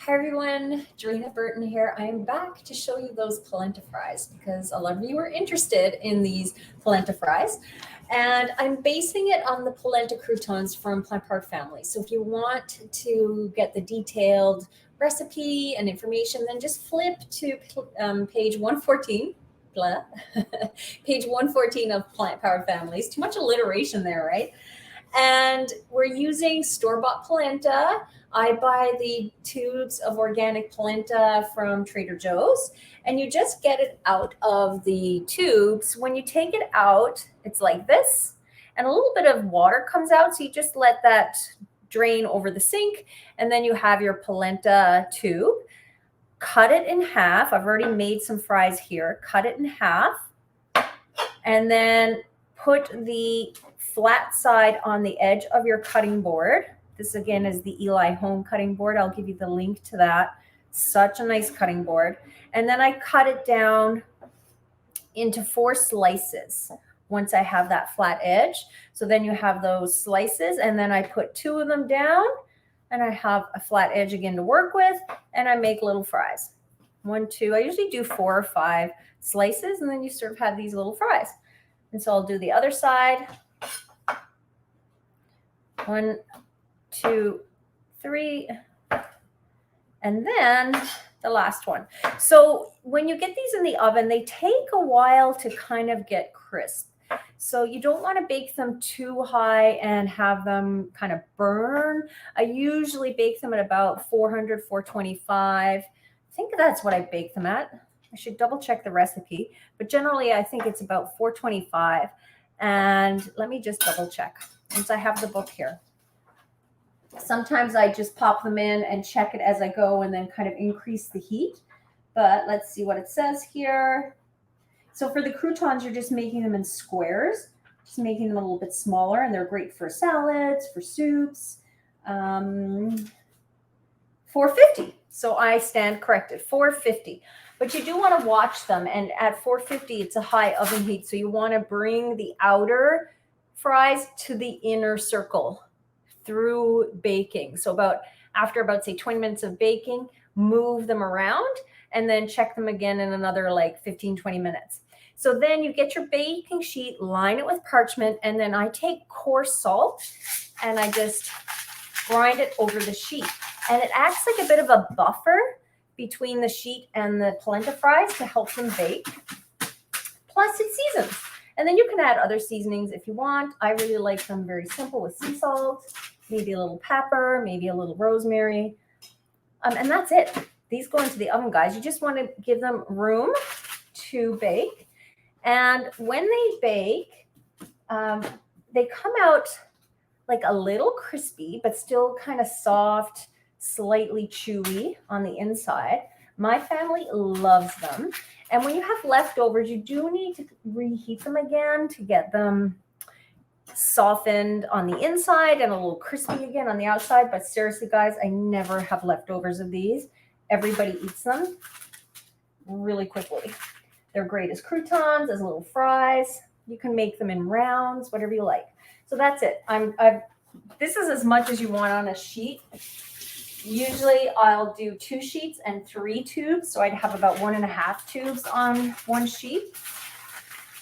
Hi everyone, Dreena Burton here. I am back to show you those polenta fries because a lot of you were interested in these polenta fries. And I'm basing it on the polenta croutons from Plant Family. So if you want to get the detailed recipe and information, then just flip to page 114. Blah. Page 114 of Plant Powered Families. Too much alliteration there, right? And we're using store-bought polenta. I buy the tubes of organic polenta from Trader Joe's, and you just get it out of the tubes. When you take it out, it's like this, and a little bit of water comes out, so you just let that drain over the sink, and then you have your polenta tube. Cut it in half. I've already made some fries here. Cut it in half, and then put the flat side on the edge of your cutting board. This again is the Eli Home cutting board. I'll give you the link to that. Such a nice cutting board. And then I cut it down into 4 slices once I have that flat edge. So then you have those slices, and then I put 2 of them down, and I have a flat edge again to work with, and I make little fries. 1, 2, I usually do 4 or 5 slices, and then you sort of have these little fries. And so I'll do the other side. 1, 2, 3, and then the last one. So when you get these in the oven, they take a while to kind of get crisp. So you don't want to bake them too high and have them kind of burn. I usually bake them at about 400, 425. I think that's what I bake them at. I should double check the recipe, but generally I think it's about 425. And let me just double check since I have the book here. Sometimes I just pop them in and check it as I go and then kind of increase the heat. But let's see what it says here. So for the croutons, you're just making them in squares, just making them a little bit smaller, and they're great for salads, for soups. 450. So I stand corrected, 450. But you do want to watch them, and at 450, it's a high oven heat. So you want to bring the outer fries to the inner circle through baking. So after about say 20 minutes of baking, move them around and then check them again in another like 15, 20 minutes. So then you get your baking sheet, line it with parchment, and then I take coarse salt and I just grind it over the sheet. And it acts like a bit of a buffer between the sheet and the polenta fries to help them bake. Plus it seasons. And then you can add other seasonings if you want. I really like them very simple with sea salt, maybe a little pepper, maybe a little rosemary. And that's it. These go into the oven, guys. You just want to give them room to bake. And when they bake, they come out like a little crispy, but still kind of soft, slightly chewy on the inside. My family loves them. And when you have leftovers, you do need to reheat them again to get them softened on the inside and a little crispy again on the outside. But seriously, guys, I never have leftovers of these. Everybody eats them really quickly. They're great as croutons, as little fries. You can make them in rounds, whatever you like. So that's it. This is as much as you want on a sheet. Usually I'll do 2 sheets and 3 tubes. So I'd have about 1.5 tubes on one sheet.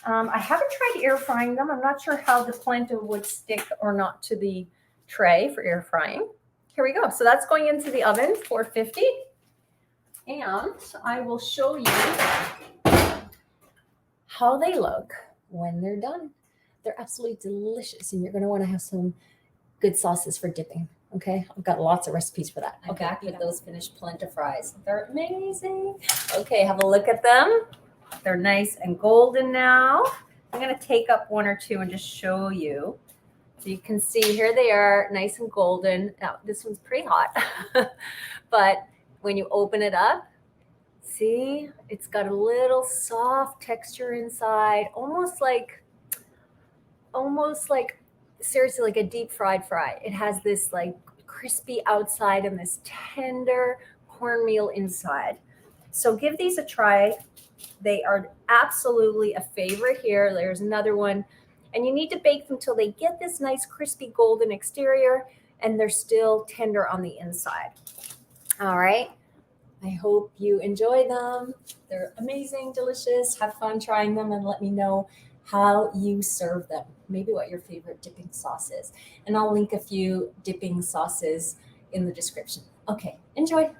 I haven't tried air frying them. I'm not sure how the polenta would stick or not to the tray for air frying. Here we go. So that's going into the oven, 450. And I will show you how they look when they're done. They're absolutely delicious, and you're going to want to have some good sauces for dipping. Okay, I've got lots of recipes for that. I'm back with those finished polenta fries. They're amazing. Okay, have a look at them. They're nice and golden now. I'm going to take up 1 or 2 and just show you. So you can see here they are, nice and golden. Now, this one's pretty hot. But when you open it up, see, it's got a little soft texture inside, almost like seriously like a deep fried fry. It has this like crispy outside and this tender cornmeal inside. So give these a try. They are absolutely a favorite here. There's another one. And you need to bake them till they get this nice crispy golden exterior and they're still tender on the inside. All right. I hope you enjoy them. They're amazing, delicious. Have fun trying them and let me know how you serve them. Maybe what your favorite dipping sauce is. And I'll link a few dipping sauces in the description. Okay, enjoy.